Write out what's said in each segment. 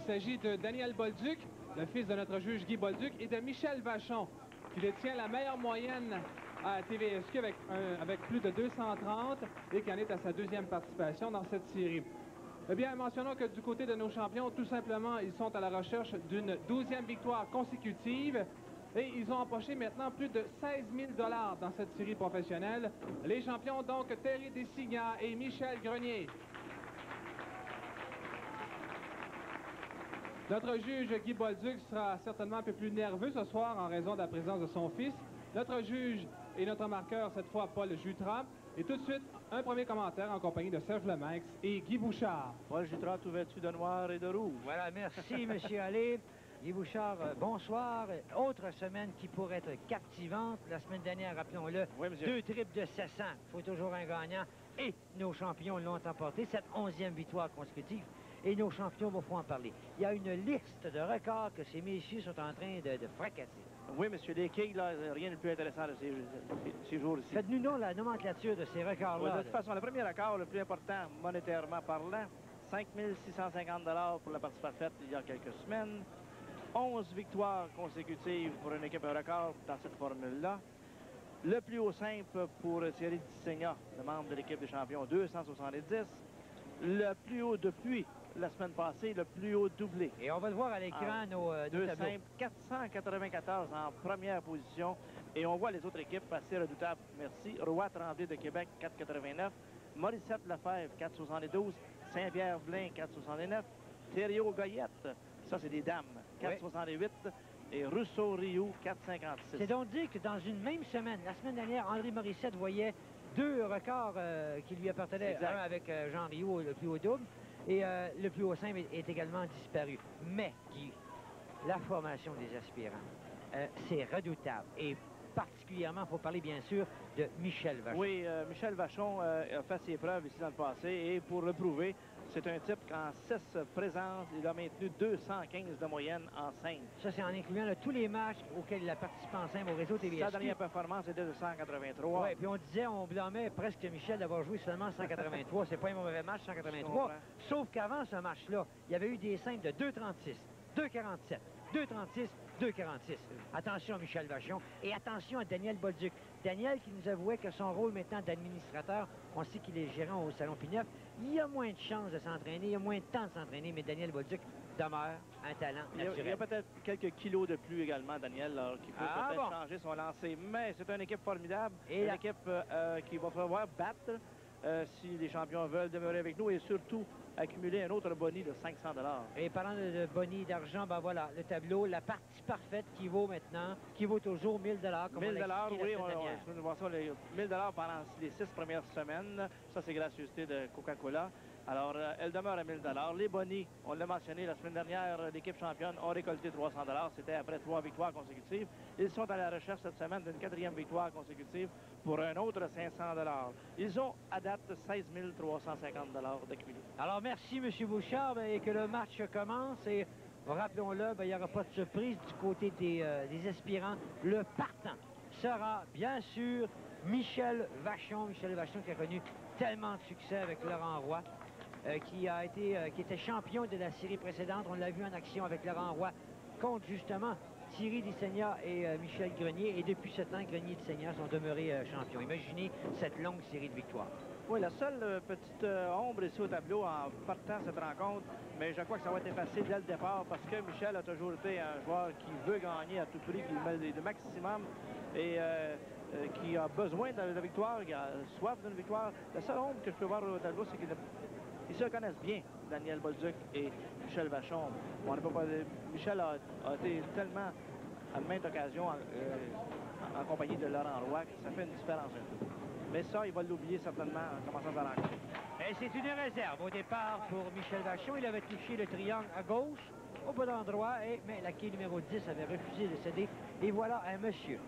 s'agit de Daniel Bolduc, le fils de notre juge Guy Bolduc, et de Michel Vachon, qui détient la meilleure moyenne à TVSQ avec plus de 230 et qui en est à sa deuxième participation dans cette série. Eh bien, mentionnons que du côté de nos champions, tout simplement, ils sont à la recherche d'une 12e victoire consécutive et ils ont empoché maintenant plus de 16 000 $ dans cette série professionnelle. Les champions, donc, Terry Designa et Michel Grenier. Notre juge Guy Bolduc sera certainement un peu plus nerveux ce soir en raison de la présence de son fils. Notre juge et notre marqueur, cette fois, Paul Jutras. Et tout de suite, un premier commentaire en compagnie de Serge Lemaître et Guy Bouchard. Paul Jutras, tout vêtu de noir et de rouge. Voilà, merci, M. Allé. Guy Bouchard, bonsoir. Autre semaine qui pourrait être captivante. La semaine dernière, rappelons-le, Oui, monsieur. 2 triples de 700. Il faut toujours un gagnant. Et nos champions l'ont emporté, cette 11e victoire consécutive. Et nos champions vont en parler. Il y a une liste de records que ces messieurs sont en train de fracasser. Oui, monsieur, les quilles, là, rien de plus intéressant de ces jours-ci. Faites-nous donc la nomenclature de ces records-là. De toute façon, le premier record, le plus important monétairement parlant, 5 650 $ pour la partie parfaite il y a quelques semaines. 11 victoires consécutives pour une équipe record dans cette formule-là. Le plus haut simple pour Thierry Designa, le membre de l'équipe des champions, 270. Le plus haut depuis la semaine passée, le plus haut doublé. Et on va le voir à l'écran, nos deux tableaux. simples, 494 en première position. Et on voit les autres équipes assez redoutables. Merci. Roy Tremblay de Québec, 489. Morissette Lefebvre, 472. Saint-Pierre-Vlain, 469. Thériault Goyette, ça c'est des dames, 468. Oui. Et Rousseau-Rioux, 456. C'est donc dire que dans une même semaine, la semaine dernière, André Morissette voyait 2 records qui lui appartenaient. Un avec Jean Rioux, le plus haut double, et le plus haut simple est également disparu. Mais, Guy, la formation des aspirants, c'est redoutable. Et particulièrement, il faut parler bien sûr de Michel Vachon. Oui, Michel Vachon a fait ses preuves ici dans le passé. Et pour le prouver, c'est un type qu'en 6 présences, il a maintenu 215 de moyenne en simple. Ça, c'est en incluant là, tous les matchs auxquels il a participé en simple au réseau TVSQ. Sa dernière performance était de 183. Oui, puis on disait, on blâmait presque Michel d'avoir joué seulement 183. C'est pas un mauvais match, 183. Sauf qu'avant ce match-là, il y avait eu des simples de 2,36, 2,47, 2,36, 2,46. Attention à Michel Vachon et attention à Daniel Bolduc. Daniel qui nous avouait que son rôle maintenant d'administrateur, on sait qu'il est gérant au Salon P9, il y a moins de chances de s'entraîner, il y a moins de temps de s'entraîner, mais Daniel Bolduc demeure un talent naturel. Il y a peut-être quelques kilos de plus également, Daniel, là, qui peut peut-être changer son lancer. Mais c'est une équipe formidable, et une équipe qui va pouvoir battre si les champions veulent demeurer avec nous et surtout accumuler un autre boni de 500 $. Et parlant de boni d'argent, ben voilà, le tableau, la partie parfaite qui vaut maintenant, qui vaut toujours 1 000 $. 1 000 $, oui, on voit ça, les 1 000 $ pendant les 6 premières semaines. Ça, c'est gracieuseté de Coca-Cola. Alors, elle demeure à 1 000 $. Les bonis, on l'a mentionné la semaine dernière, l'équipe championne a récolté 300 $. C'était après 3 victoires consécutives. Ils sont à la recherche cette semaine d'une 4e victoire consécutive pour un autre 500 $. Ils ont à date 16 350 $ d'accumulés. Alors, merci, M. Bouchard, et que le match commence. Et rappelons-le, il n'y aura pas de surprise du côté des aspirants. Le partant sera, bien sûr, Michel Vachon. Michel Vachon qui a connu tellement de succès avec Laurent Roy. Qui était champion de la série précédente. On l'a vu en action avec Laurent Roy contre, justement, Thierry Designa et Michel Grenier. Et depuis 7 ans, Grenier et Designa sont demeurés champions. Imaginez cette longue série de victoires. Oui, la seule petite ombre ici au tableau en partant cette rencontre, mais je crois que ça va être effacé dès le départ parce que Michel a toujours été un joueur qui veut gagner à tout prix, qui met le maximum et qui a besoin de la victoire, qui a soif d'une victoire. La seule ombre que je peux voir au tableau, c'est qu'ils se connaissent bien, Daniel Bolduc et Michel Vachon. On ne peut pas... Michel a été tellement, à maintes occasions, en compagnie de Laurent Roy, que ça fait une différence un peu. Mais ça, il va l'oublier certainement en commençant sa rencontre. Et c'est une réserve au départ pour Michel Vachon. Il avait touché le triangle à gauche, au bon endroit, mais la quille numéro 10 avait refusé de céder. Et voilà un monsieur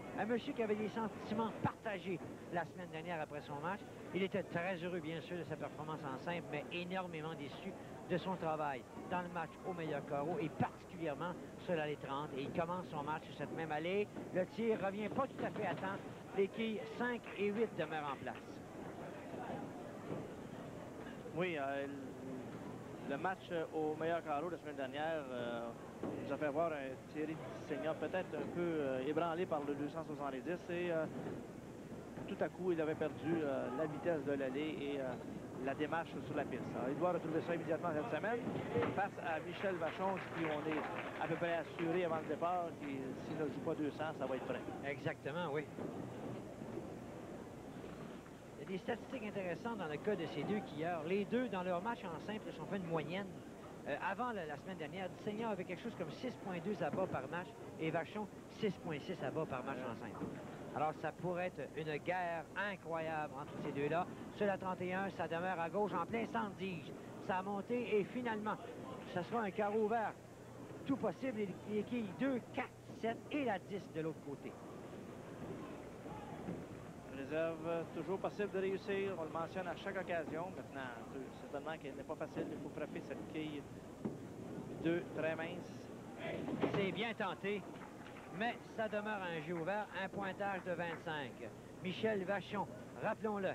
qui avait des sentiments partagés la semaine dernière après son match. Il était très heureux, bien sûr, de sa performance en simple, mais énormément déçu de son travail dans le match au meilleur carreau et particulièrement sur l'allée 30. Et il commence son match sur cette même allée. Le tir revient pas tout à fait à temps. Les quilles 5 et 8 demeurent en place. Oui, Le match au meilleur carreau la semaine dernière nous a fait voir un Thierry Di Segna peut-être un peu ébranlé par le 270 et tout à coup, il avait perdu la vitesse de l'aller et la démarche sur la piste. Alors, il doit retrouver ça immédiatement cette semaine face à Michel Vachon, qui on est à peu près assuré avant le départ, qui s'il ne joue pas 200, ça va être prêt. Exactement, oui. Il y a des statistiques intéressantes dans le cas de ces deux skieurs. Les deux, dans leur match en simple, se sont fait une moyenne. Avant la semaine dernière, Di Segna avait quelque chose comme 6,2 abats par match et Vachon 6,6 abats par match en simple. Alors, ça pourrait être une guerre incroyable entre ces deux-là. Sur la 31, ça demeure à gauche en plein centre d'Ige. Ça a monté et finalement, ça sera un carreau ouvert. Tout possible, les quilles 2, 4, 7 et la 10 de l'autre côté. Réserve, toujours possible de réussir. On le mentionne à chaque occasion. Maintenant, certainement qu'elle n'est pas facile. Il faut frapper cette quille 2 très mince. C'est bien tenté. Mais ça demeure un jeu ouvert, un pointage de 25. Michel Vachon, rappelons-le,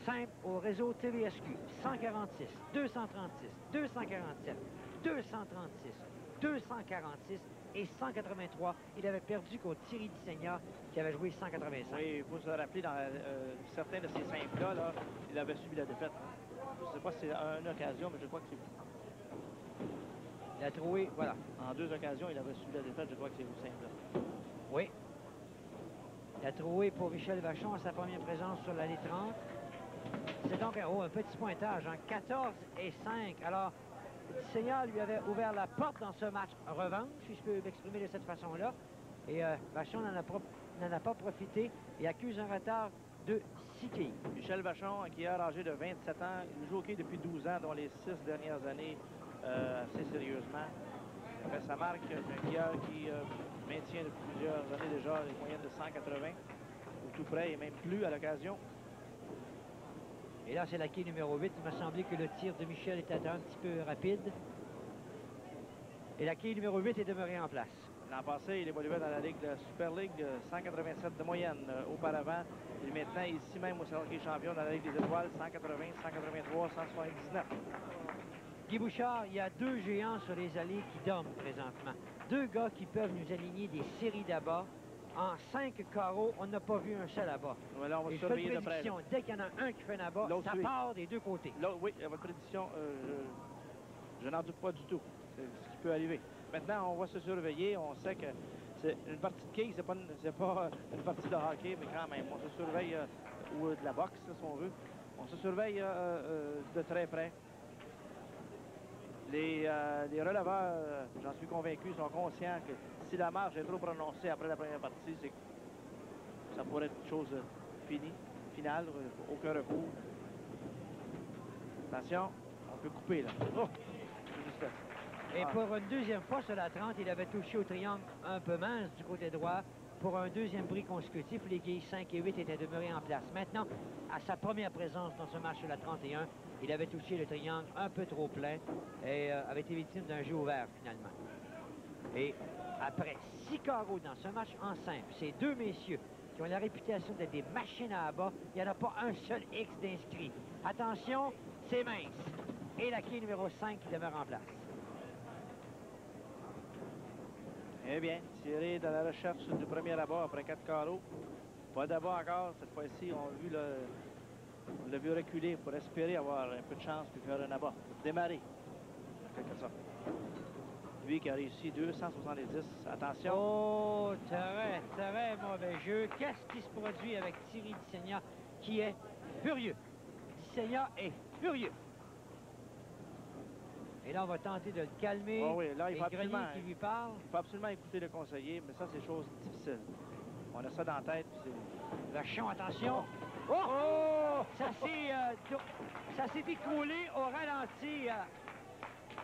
simple au réseau TVSQ, 146, 236, 247, 236, 246 et 183. Il avait perdu contre Thierry Di Segna, qui avait joué 185. Oui, il faut se rappeler, dans certains de ces simples-là, là, il avait subi la défaite. Je ne sais pas si c'est une occasion, mais je crois que c'est... Il a trouvé, voilà. En 2 occasions, il avait subi la défaite, je crois que c'est au simple. Oui. Il a trouvé pour Michel Vachon à sa première présence sur l'allée 30. C'est donc un petit pointage, 14 et 5. Alors, Di Segna lui avait ouvert la porte dans ce match revanche, si je peux m'exprimer de cette façon-là. Et Vachon n'en a pas profité et accuse un retard de 6 quilles. Michel Vachon, qui est âgé de 27 ans, il joue au hockey depuis 12 ans, dont les 6 dernières années assez sérieusement. Il a fait sa marque, un skieur qui maintient depuis plusieurs années déjà les moyennes de 180, ou tout près et même plus à l'occasion. Et là, c'est la quille numéro 8. Il m'a semblé que le tir de Michel était un petit peu rapide. Et la quille numéro 8 est demeurée en place. L'an passé, il évoluait dans la Ligue de Super League, 187 de moyenne auparavant. Il est maintenant ici même au hockey champion dans la Ligue des Étoiles, 180, 183, 179. Guy Bouchard, il y a 2 géants sur les allées qui dorment présentement. 2 gars qui peuvent nous aligner des séries d'abats. En 5 carreaux, on n'a pas vu un seul abat. Voilà, on va et surveiller je fais de près. dès qu'il y en a un qui fait un abat, ça part des deux côtés. Là, oui, votre prédiction, je n'en doute pas du tout. C'est ce qui peut arriver. Maintenant, on va se surveiller. On sait que c'est une partie de quille, c'est pas une partie de hockey, mais quand même, on se surveille, ou de la boxe, si on veut. On se surveille de très près. Les releveurs, j'en suis convaincu, sont conscients que si la marge est trop prononcée après la première partie, c'est que ça pourrait être une chose finale, aucun recours. Attention, on peut couper là. Oh! Et pour une deuxième fois sur la 30, il avait touché au triangle un peu mince du côté droit. Pour un deuxième prix consécutif, les quilles 5 et 8 étaient demeurés en place. Maintenant, à sa première présence dans ce match sur la 31, il avait touché le triangle un peu trop plein et avait été victime d'un jeu ouvert finalement. Et après 6 carreaux dans ce match en simple, ces deux messieurs qui ont la réputation d'être des machines à abat, il n'y en a pas un seul X d'inscrit. Attention, c'est mince. Et la quille numéro 5 qui demeure en place. Eh bien, Thierry dans la recherche du premier abat après 4 carreaux. Pas d'abat encore. Cette fois-ci, on l'a vu reculer pour espérer avoir un peu de chance puis faire un abat. Pour démarrer, en quelque sorte. Lui qui a réussi 270. Attention. Oh, très mauvais jeu. Qu'est-ce qui se produit avec Thierry Di Segna qui est furieux? Di Segna est furieux. Et là, on va tenter de le calmer. Oh oui, là, il faut Grenier qui lui parle. Il faut absolument écouter le conseiller, mais ça, c'est chose difficile. On a ça dans la tête. Vachon, attention. Oh! Ça s'est écroulé au ralenti,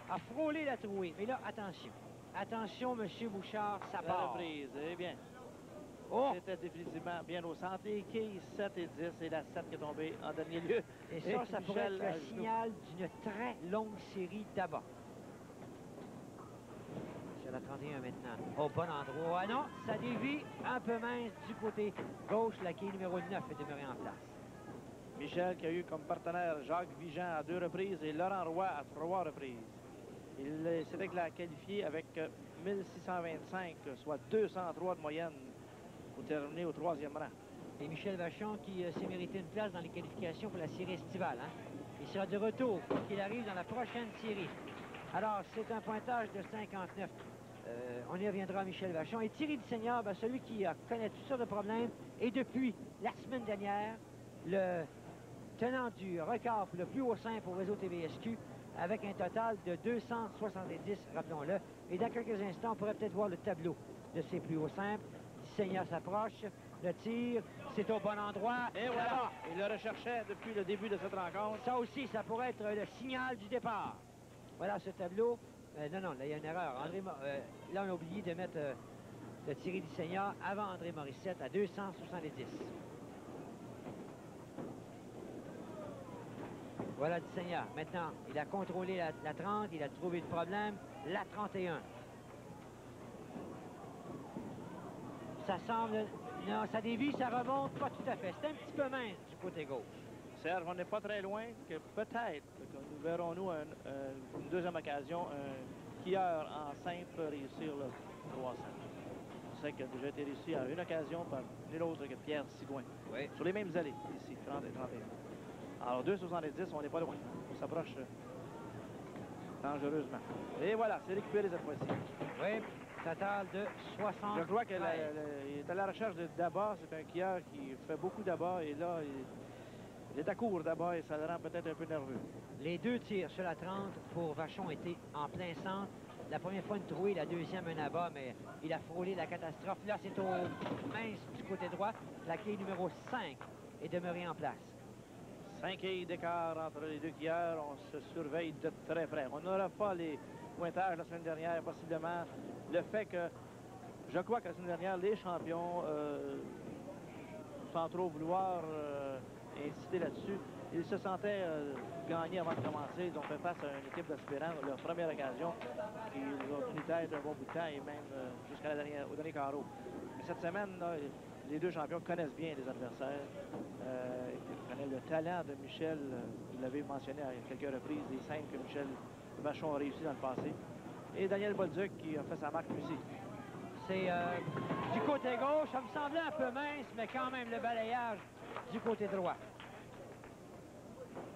à frôler la trouée. Mais là, attention. Attention, M. Bouchard, ça La part. reprise, eh bien. Oh! C'était définitivement bien au centre. Les quilles 7 et 10, et la 7 qui est tombée en dernier lieu. Et ça pourrait être le signal d'une très longue série d'abats. Sur la 31 maintenant. Au bon endroit. Ah non, ça dévie un peu mince du côté gauche. La quille numéro 9 est demeurée en place. Michel qui a eu comme partenaire Jacques Vigent à 2 reprises et Laurent Roy à 3 reprises. Il s'était qualifié avec 1625, soit 203 de moyenne pour terminer au 3e rang. Et Michel Vachon qui s'est mérité une place dans les qualifications pour la série estivale. Hein? Il sera de retour pour qu'il arrive dans la prochaine série. Alors, c'est un pointage de 59. On y reviendra à Michel Vachon. Et Thierry Dusseigneur, ben, celui qui connaît toutes sortes de problèmes. Et depuis la semaine dernière, le tenant du record pour le plus haut simple au réseau TVSQ, avec un total de 270, rappelons-le. Et dans quelques instants, on pourrait peut-être voir le tableau de ces plus hauts simples. Dusseigneur s'approche, le tir, c'est au bon endroit. Et voilà, il le recherchait depuis le début de cette rencontre. Ça aussi, ça pourrait être le signal du départ. Voilà ce tableau. Non, là, il y a une erreur. Là, on a oublié de mettre le Thierry Dusseigneur avant André Morissette à 270. Voilà Dusseigneur. Maintenant, il a contrôlé la 30, il a trouvé le problème. La 31. Ça semble... Non, ça dévie, ça remonte pas tout à fait. C'est un petit peu mince du côté gauche. Serge, on n'est pas très loin que peut-être que nous verrons une deuxième occasion, un skieur en simple réussir le 300. On sait qu'il a déjà été réussi à une occasion par nul autre que Pierre Sigouin. Oui. Sur les mêmes allées, ici, 30 et 31. Alors 2,70, on n'est pas loin. On s'approche dangereusement. Et voilà, c'est récupéré cette fois-ci. Oui, total de 60. Je crois qu'il est à la recherche de d'abat. C'est un skieur qui fait beaucoup d'abat et là, il est à court d'abat et ça le rend peut-être un peu nerveux. Les deux tirs sur la 30 pour Vachon étaient en plein centre. La première fois une trouée, la deuxième un abat, mais il a frôlé la catastrophe. Là, c'est au mince du côté droit. La quille numéro 5 est demeurée en place. 5 quilles d'écart entre les deux skieurs. On se surveille de très près. On n'aura pas les pointages la semaine dernière, possiblement. Le fait que, je crois que la semaine dernière, les champions, sans trop vouloir insister là-dessus, ils se sentaient gagnés avant de commencer. Ils ont fait face à une équipe d'aspirants, leur première occasion, qui ont tenu tête un bon bout de temps et même au dernier carreau. Mais cette semaine, là, les deux champions connaissent bien les adversaires. Ils connaissent le talent de Michel. Vous l'avez mentionné à quelques reprises, les 5 que Michel Vachon a réussi dans le passé. Et Daniel Bolduc qui a fait sa marque aussi. C'est du côté gauche. Ça me semblait un peu mince, mais quand même le balayage du côté droit.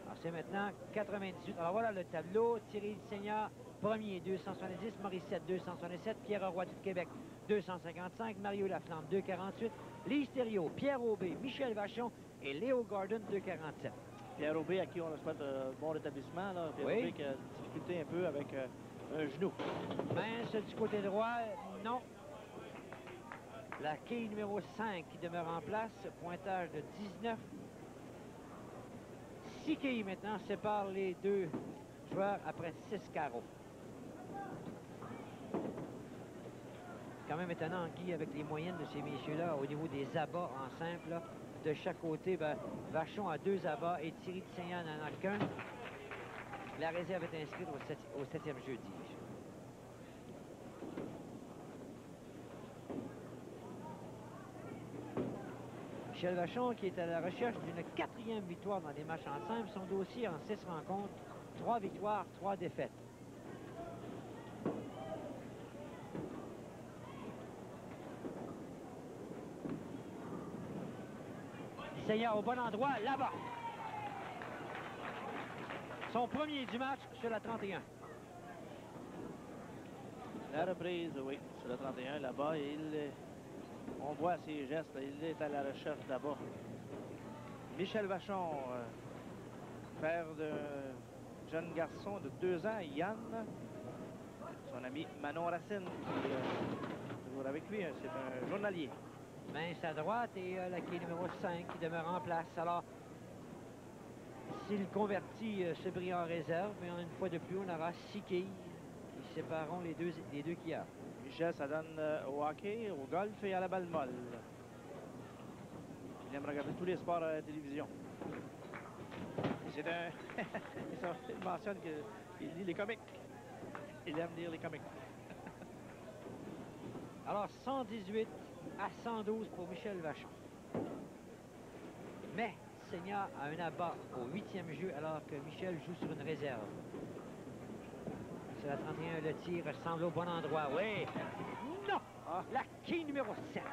Alors c'est maintenant 98. Alors voilà le tableau. Thierry Dusseigneur, premier, 270. Morissette, 267. Pierre Roy du Québec, 255. Mario Laflamme, 248. Lise Thériault, Pierre Aubé, Michel Vachon et Léo Gordon, 247. Pierre Aubé, à qui on souhaite bon rétablissement. Là. Pierre Aubé qui a discuté un peu avec un genou. Mince du côté droit, non. La quille numéro 5 qui demeure en place. Pointage de 19. 6 quilles maintenant séparent les deux joueurs après 6 carreaux. Quand même étonnant, Guy, avec les moyennes de ces messieurs-là, au niveau des abats en simple, là, de chaque côté, ben, Vachon a 2 abats et Thierry Dusseigneur n'en a qu'un. La réserve est inscrite au 7e jeudi. Michel Vachon qui est à la recherche d'une 4e victoire dans des matchs en simple. Son dossier en 6 rencontres, 3 victoires, 3 défaites. Dusseigneur au bon endroit, là-bas. Son premier du match sur la 31. La reprise, oui, sur la 31, là-bas. On voit ses gestes, il est à la recherche là-bas. Michel Vachon, père d'un jeune garçon de 2 ans, Yann. Son ami Manon Racine, qui est toujours avec lui, c'est un journalier. Mince à droite et la quille numéro 5 qui demeure en place. Alors, s'il convertit ce brillant en réserve, mais une fois de plus, on aura 6 quilles qui sépareront les deux quilleurs. Michel, ça donne au hockey, au golf et à la balle molle. Il aime regarder tous les sports à la télévision. C'est un... Il mentionne qu'il lit les comics. Il aime lire les comics. Alors, 118 à 112 pour Michel Vachon. Mais Seigneur a un abat au 8e jeu alors que Michel joue sur une réserve. C'est la 31, le tir semble au bon endroit. Oui! Non! La quille numéro 7.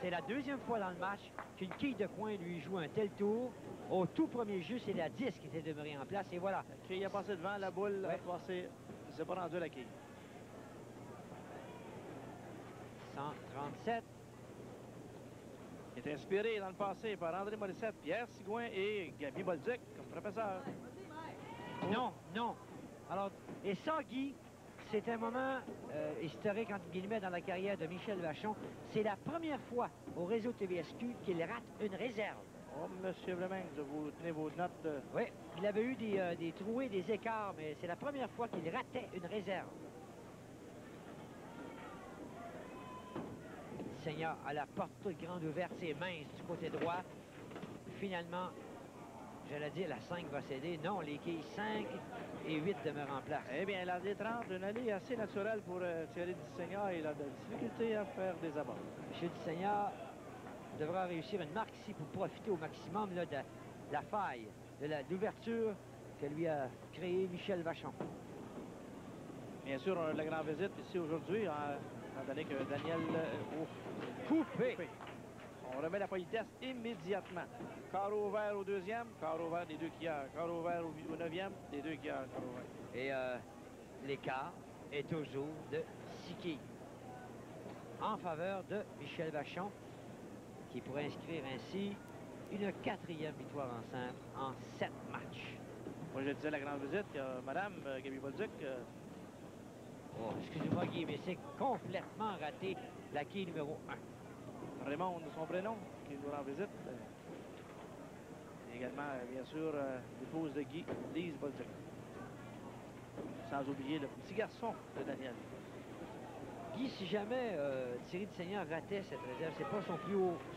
C'est la deuxième fois dans le match qu'une quille de coin lui joue un tel tour. Au tout premier jeu, c'est la 10 qui était demeurée en place. Et voilà. La quille a passé devant, la boule a passé. Il s'est pas rendu à la quille. 137. Il est inspiré dans le passé par André Morissette, Pierre Sigouin et Gaby Bolduc comme professeur. Non, non. Alors, et ça, Guy, c'est un moment historique, entre guillemets, dans la carrière de Michel Vachon. C'est la première fois au réseau TVSQ qu'il rate une réserve. Oh, monsieur Vleming, vous tenez vos notes. Oui, il avait eu des trouées, des écarts, mais c'est la première fois qu'il ratait une réserve. Seigneur à la porte toute grande ouverte, c'est mince du côté droit. Finalement, j'allais dire la 5 va céder. Non, les quilles 5 et 8 demeurent en place. Eh bien, la D30, une allée assez naturelle pour Thierry Disseigneur. Il a de la difficulté à faire des abords. M. Disseigneur devra réussir une marque ici pour profiter au maximum là, de la faille, de l'ouverture que lui a créée Michel Vachon. Bien sûr, on a de la grande visite ici aujourd'hui, étant donné que Daniel... Coupé. On remet la politesse immédiatement. Carreau ouvert au deuxième, carreau ouvert des deux quilleurs. Carreau ouvert au 9e, des deux quilleurs. Carreau ouvert. Et l'écart est toujours de 6 quilles en faveur de Michel Vachon, qui pourrait inscrire ainsi une 4e victoire en simple en 7 matchs. Moi, je disais la grande visite, il y a Mme Gaby Bolduc. Oh, excusez-moi, Guy, mais c'est complètement raté la quille numéro 1. Raymond, son prénom, qui nous rend visite. Et également, bien sûr, l'épouse de Guy, Lise Bolduc. Sans oublier le petit garçon de Daniel. Guy, si jamais Thierry Disseigneur ratait cette réserve, c'est pas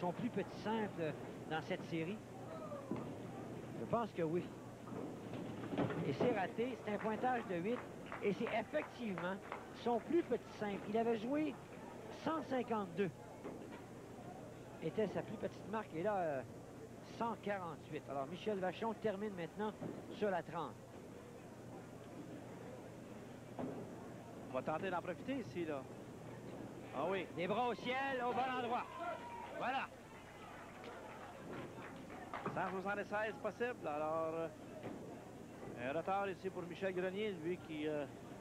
son plus petit simple dans cette série? Je pense que oui. Et c'est raté, c'est un pointage de 8, et c'est effectivement son plus petit simple. Il avait joué 152. Était sa plus petite marque, et là, 148. Alors, Michel Vachon termine maintenant sur la 30. On va tenter d'en profiter ici, là. Ah oui. Les bras au ciel, au bon endroit. Voilà. 176 possible. Alors, un retard ici pour Michel Grenier, lui qui,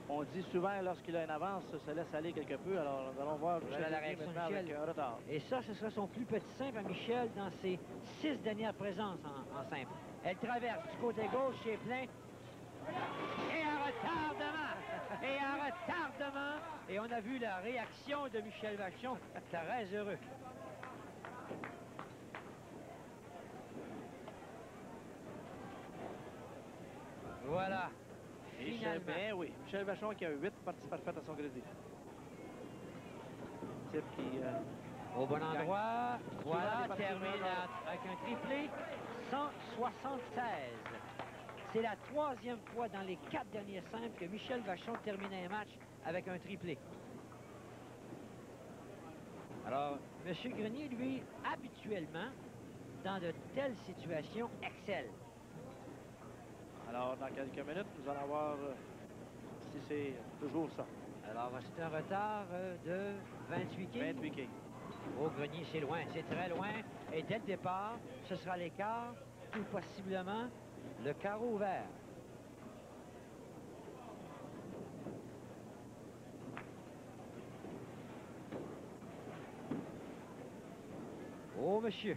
on dit souvent, lorsqu'il a une avance, se laisse aller quelque peu. Alors, nous allons voir Michel Voilà la Grenier réaction de maintenant Michel. avec un retard. Et ça, ce sera son plus petit simple à Michel dans ses 6 dernières présences en simple. Elle traverse du côté gauche chez Plein. Et un retardement! Et un retardement! Et on a vu la réaction de Michel Vachon. Très heureux. Voilà. Michel, ben oui. Michel Vachon qui a 8 parties parfaites à son crédit. Type qui... Au bon endroit. Voilà, Souvent, termine avec un triplé. 176. C'est la 3e fois dans les 4 derniers simples que Michel Vachon termine un match avec un triplé. Alors, M. Grenier, lui, habituellement, dans de telles situations, excelle. Alors, dans quelques minutes, nous allons voir si c'est toujours ça. Alors, c'est un retard de 28 quilles. 28 quilles. Au Grenier, c'est loin, c'est très loin. Et dès le départ, ce sera l'écart, tout possiblement le carreau ouvert. Oh, monsieur.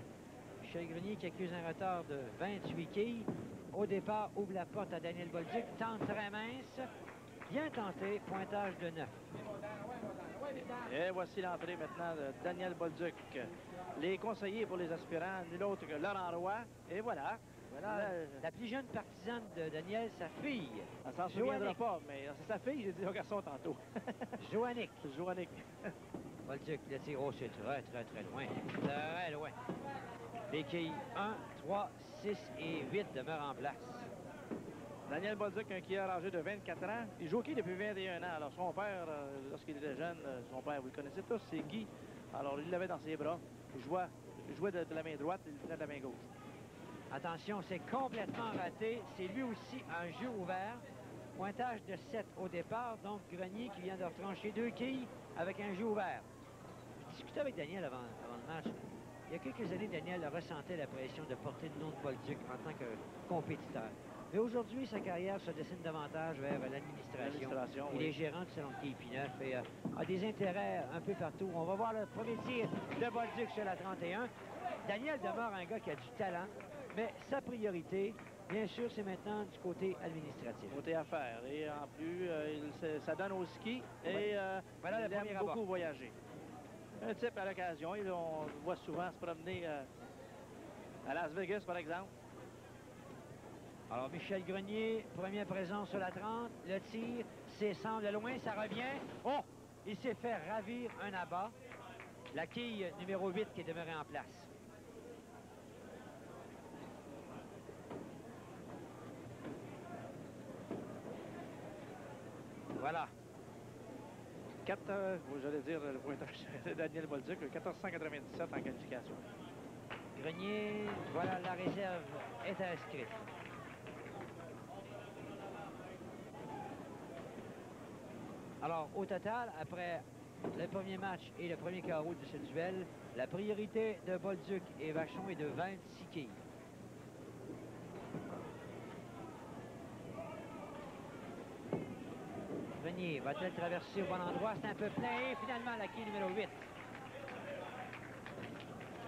Michel Grenier qui accuse un retard de 28 quilles. Au départ, ouvre la porte à Daniel Bolduc. Tente très mince. Bien tenté. Pointage de 9. Et voici l'entrée maintenant de Daniel Bolduc. Les conseillers pour les aspirants, nul autre que Laurent Roy. Et voilà. La plus jeune partisane de Daniel, sa fille. Elle s'en souviendra pas, mais c'est sa fille, j'ai dit au garçon tantôt. Joannick. Joannick. Bolduc, le tir, oh, c'est très, très, très loin. Très loin. Les quilles 1, 3, 6 et 8 demeurent en place. Daniel Bolduc, un quilleur âgé de 24 ans. Il joue au quai depuis 21 ans. Alors, son père, lorsqu'il était jeune, son père, vous le connaissez tous, c'est Guy. Alors, il l'avait dans ses bras. Il jouait de la main droite, il venait de la main gauche. Attention, c'est complètement raté. C'est lui aussi un jeu ouvert. Pointage de 7 au départ. Donc, Grenier qui vient de retrancher 2 quilles avec un jeu ouvert. Je discutais avec Daniel avant le match. Il y a quelques années, Daniel ressentait la pression de porter le nom de Bolduc en tant que compétiteur. Mais aujourd'hui, sa carrière se dessine davantage vers l'administration. Il est gérant du salon de quilles P9 et a des intérêts un peu partout. On va voir le premier tir de Bolduc sur la 31. Daniel demeure un gars qui a du talent, mais sa priorité, bien sûr, c'est maintenant du côté administratif. Côté affaires. Et en plus, ça donne au ski et voilà il aime beaucoup voyager. Un type à l'occasion. On le voit souvent se promener à Las Vegas, par exemple. Alors, Michel Grenier, première présence sur la 30. Le tir, c'est semble loin, ça revient. Oh! Il s'est fait ravir un abat. La quille numéro 8 qui est demeurée en place. Voilà. J'allais dire le pointage de Daniel Bolduc, 1497 en qualification. Grenier, voilà, la réserve est inscrite. Alors, au total, après le premier match et le premier carreau de ce duel, la priorité de Bolduc et Vachon est de 26 quilles. Grenier va-t-elle traverser au bon endroit? C'est un peu plein. Et finalement, la quille numéro 8.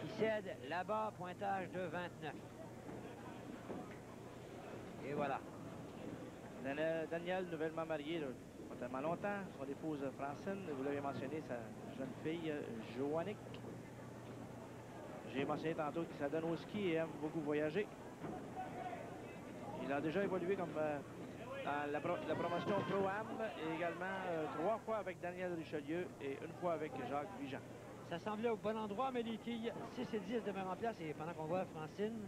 Qui cède là-bas, pointage de 29. Et voilà. Daniel, nouvellement marié, pas tellement longtemps. Son épouse Francine, vous l'avez mentionné, sa jeune fille Joannick. J'ai mentionné tantôt qu'il s'adonne au ski et aime beaucoup voyager. Il a déjà évolué comme dans la promotion Pro-Am et également 3 fois avec Daniel Richelieu et 1 fois avec Jacques Vigent. Ça semblait au bon endroit, mais les quilles 6 et 10 demeurent en place. Et pendant qu'on voit Francine,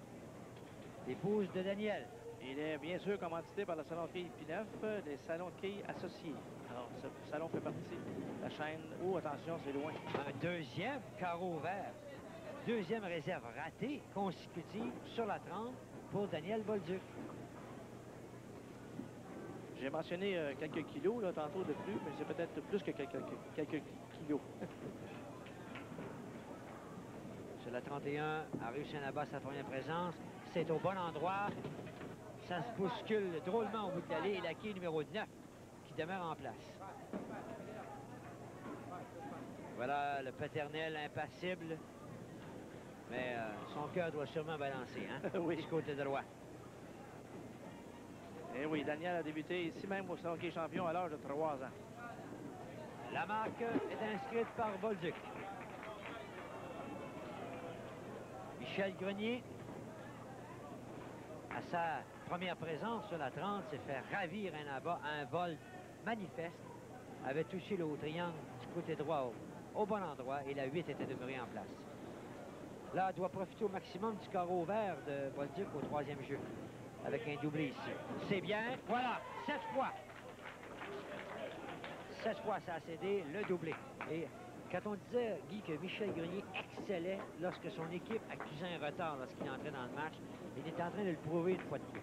l'épouse de Daniel. Il est bien sûr commandité par le salon de quilles P9, les salons de quilles associés. Alors, ce salon fait partie de la chaîne. Oh, attention, c'est loin. Un deuxième carreau vert. Deuxième réserve ratée consécutive sur la 30 pour Daniel Bolduc. J'ai mentionné quelques kilos là, tantôt de plus, mais c'est peut-être plus que quelques kilos. Sur la 31, a réussi à abattre sa première présence. C'est au bon endroit. Ça se bouscule drôlement au bout de l'allée. Et la quille numéro 9 qui demeure en place. Voilà le paternel impassible. Mais son cœur doit sûrement balancer, hein? Oui. Du côté droit. Et oui, Daniel a débuté ici même au salon de quilles champion à l'âge de 3 ans. La marque est inscrite par Bolduc. Michel Grenier, à sa première présence sur la 30, s'est fait ravir un abat à un vol manifeste. Avait touché le haut triangle du côté droit au bon endroit et la 8 était demeurée en place. Là, elle doit profiter au maximum du carreau vert de Bolduc au 3e jeu, avec un doublé ici. C'est bien, voilà, 7 fois. 7 fois, ça a cédé, le doublé. Et quand on disait, Guy, que Michel Grenier excellait lorsque son équipe accusait un retard lorsqu'il entrait dans le match, il est en train de le prouver une fois de plus.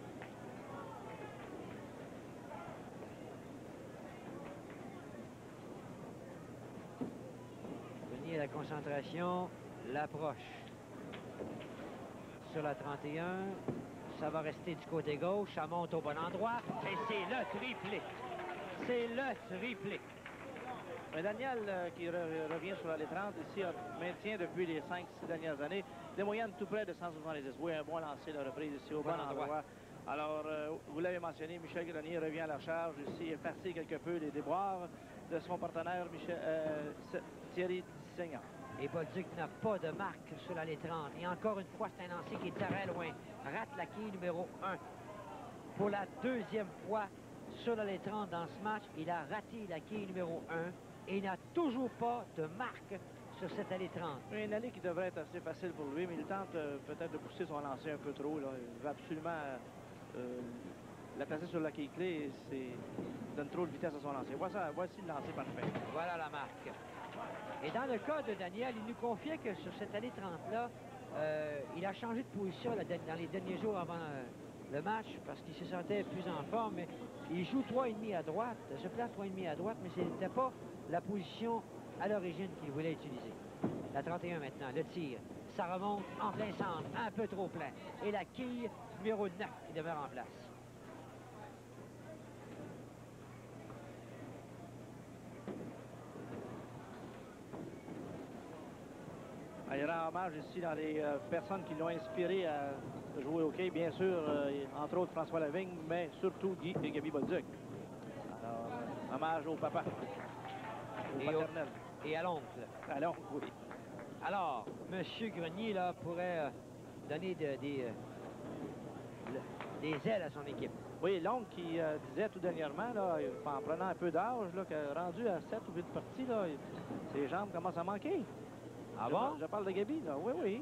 Grenier, la concentration, l'approche. Sur la 31, ça va rester du côté gauche, ça monte au bon endroit, et c'est le triplé. C'est le triplé. Daniel, qui revient sur les 30, ici, maintient depuis les 5-6 dernières années des moyennes tout près de 170. Oui, un bon lancer de reprise ici au bon endroit. Alors, vous l'avez mentionné, Michel Grenier revient à la charge ici, effacer quelque peu les déboires de son partenaire Thierry Seigneur. Et Bolduc n'a pas de marque sur l'allée 30. Et encore une fois, c'est un lancer qui est très loin. Rate la quille numéro 1. Pour la 2e fois sur l'allée 30 dans ce match, il a raté la quille numéro 1 et il n'a toujours pas de marque sur cette allée 30. Une allée qui devrait être assez facile pour lui, mais il tente peut-être de pousser son lancer un peu trop. Là. Il veut absolument la placer sur la quille clé et donne trop de vitesse à son lancer. Voici le lancer parfait. Voilà la marque. Et dans le cas de Daniel, il nous confiait que sur cette allée 30-là, Il a changé de position dans les derniers jours avant le match parce qu'il se sentait plus en forme. Mais il joue 3,5 à droite, se place 3,5 à droite, mais ce n'était pas la position à l'origine qu'il voulait utiliser. La 31 maintenant, le tir. Ça remonte en plein centre, un peu trop plein. Et la quille numéro 9 qui demeure en place. Il rend hommage ici dans les personnes qui l'ont inspiré à jouer au hockey, bien sûr, entre autres François Lavigne, mais surtout Guy et Gaby Bolduc. Alors, hommage au papa, au paternel. Et à l'oncle. À l'oncle, oui. Alors, M. Grenier là, pourrait donner des ailes à son équipe. Oui, l'oncle qui disait tout dernièrement, là, en prenant un peu d'âge, que rendu à 7 ou 8 parties, là, ses jambes commencent à manquer. Ah bon? Je parle de Gaby, là. Oui, oui.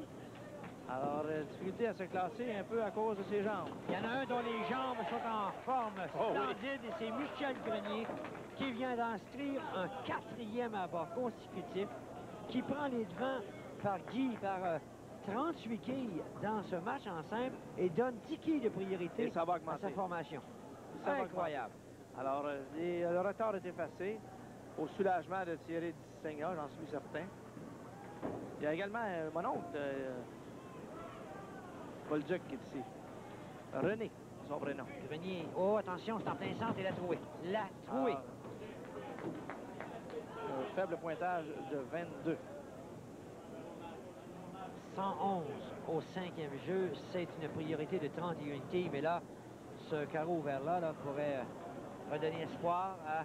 Alors, difficulté à se classer un peu à cause de ses jambes. Il y en a un dont les jambes sont en forme splendide, et c'est Michel Grenier qui vient d'inscrire un 4e abat consécutif qui prend les devants par Guy par 38 quilles dans ce match en simple et donne 10 quilles de priorité Et ça va à augmenter. sa formation. Ça va Incroyable. Alors, le retard est effacé au soulagement de Thierry Dissigna, j'en suis certain. Il y a également mon oncle, Bolduc, qui est ici. René, son prénom. Grenier, oh attention, c'est en plein centre, il a trouvé. La trouvé. Un faible pointage de 22. 111 au 5e jeu, c'est une priorité de 31 quilles, mais là, ce carreau ouvert-là pourrait redonner espoir à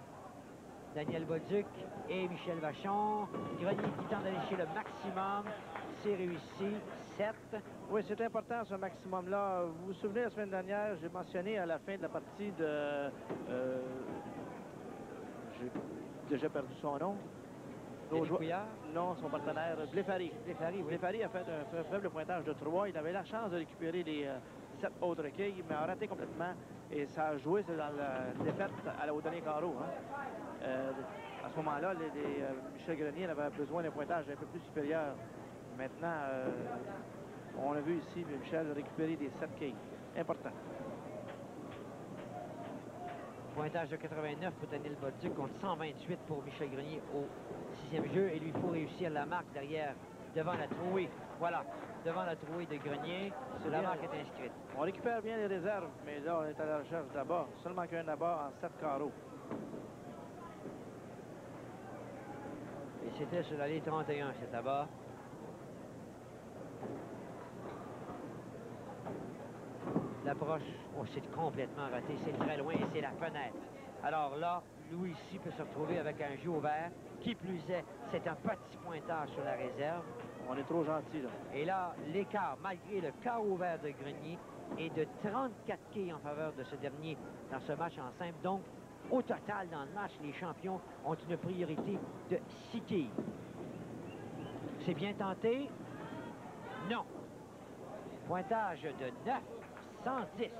Daniel Bolduc et Michel Vachon. Grenier qui tente d'aller chez le maximum. C'est réussi. 7. Oui, c'est important ce maximum-là. Vous vous souvenez, la semaine dernière, j'ai mentionné à la fin de la partie de... j'ai déjà perdu son nom. Non, son partenaire, Bléfari. Bléfari, oui. Bléfari a fait un faible pointage de 3. Il avait la chance de récupérer les 7 autres quilles, mais a raté complètement. Et ça a joué dans la défaite au dernier carreau. Hein. À ce moment-là, Michel Grenier avait besoin d'un pointage un peu plus supérieur. Maintenant, on a vu ici Michel récupérer des 7 quilles. Important. Pointage de 89 pour Daniel Bolduc contre 128 pour Michel Grenier au 6e jeu. Et lui, il faut réussir la marque derrière, devant la trouée. Voilà, devant la trouée de Grenier. La marque est inscrite. On récupère bien les réserves, mais là, on est à la recherche d'abat. Seulement qu'un abat en 7 carreaux. Et c'était sur l'allée 31, cet abat. L'approche, oh, c'est complètement raté, c'est très loin et c'est la fenêtre. Alors là, Louis ici peut se retrouver avec un jeu ouvert. Qui plus est, c'est un petit pointage sur la réserve. On est trop gentil, là. Et là, l'écart, malgré le carreau ouvert de Grenier, est de 34 quilles en faveur de ce dernier dans ce match en simple. Donc, au total, dans le match, les champions ont une priorité de 6 quilles. C'est bien tenté? Non. Pointage de 9. 110.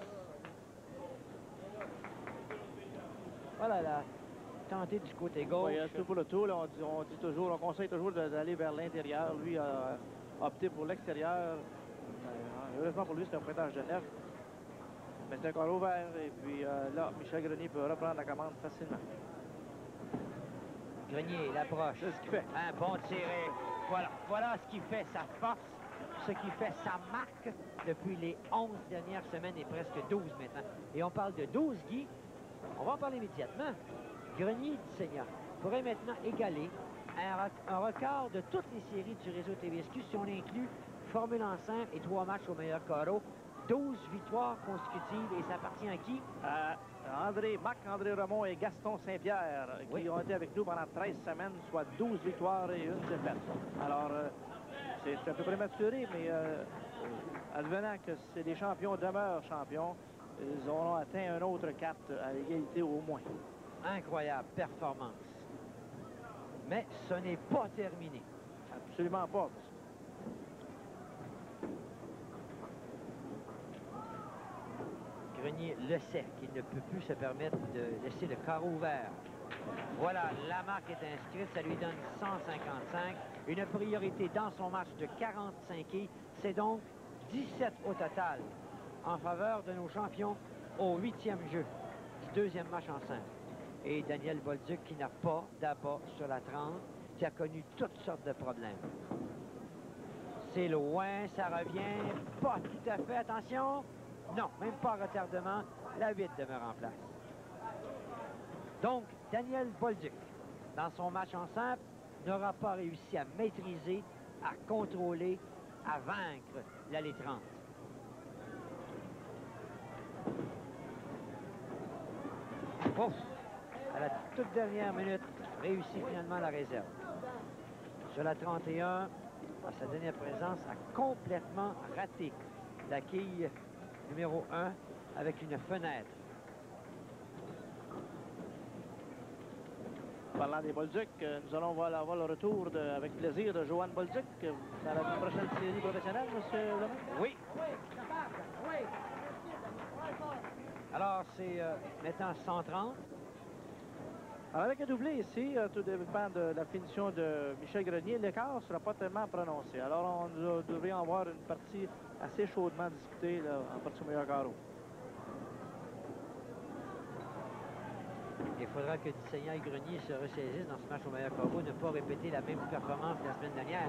Voilà la tentée du côté gauche. Oui, tout pour le tout, là, on conseille toujours d'aller vers l'intérieur. Lui a opté pour l'extérieur. Heureusement pour lui, c'est un pointage de 9. Mais c'est encore ouvert. Et puis là, Michel Grenier peut reprendre la commande facilement. Grenier, l'approche. C'est ce qu'il fait. Un bon tiré. Voilà ce qui fait sa force. Ce qui fait sa marque depuis les 11 dernières semaines et presque 12 maintenant. Et on parle de 12, Guy. On va en parler immédiatement. Grenier Dissigna pourrait maintenant égaler un record de toutes les séries du réseau TVSQ si on inclut Formule en simple et 3 matchs au meilleur carreau. 12 victoires consécutives et ça appartient à qui? Marc-André Remond et Gaston Saint-Pierre qui ont été avec nous pendant 13 semaines, soit 12 victoires et 1 défaite. Alors, c'est un peu prématuré, mais advenant que les champions demeurent champions, ils auront atteint un autre 4 à l'égalité au moins. Incroyable performance. Mais ce n'est pas terminé. Absolument pas. Grenier le sait qu'il ne peut plus se permettre de laisser le carreau ouvert. Voilà, la marque est inscrite, ça lui donne 155. Une priorité dans son match de 45 quilles. C'est donc 17 au total en faveur de nos champions au 8e jeu du 2e match en simple. Et Daniel Bolduc qui n'a pas d'abat sur la 30, qui a connu toutes sortes de problèmes. C'est loin, ça revient, pas tout à fait, attention. Non, même pas retardement, la 8 demeure en place. Donc, Daniel Bolduc, dans son match en simple, n'aura pas réussi à maîtriser, à contrôler, à vaincre l'allée 30. Ouf! À la toute dernière minute, réussit finalement la réserve. Sur la 31, à sa dernière présence, a complètement raté la quille numéro 1 avec une fenêtre. Parlant des Bolduc, nous allons voir le retour avec plaisir de Johan Bolduc dans la prochaine série professionnelle, M. Lemay. Oui. Alors, c'est maintenant 130. Alors, avec un doublé ici, tout dépend de la finition de Michel Grenier. L'écart ne sera pas tellement prononcé. Alors, on devrait en voir une partie assez chaudement disputée là, en partie au meilleur carreau. Il faudra que Dissegna et Grenier se ressaisissent dans ce match au meilleur carreau, ne pas répéter la même performance que la semaine dernière.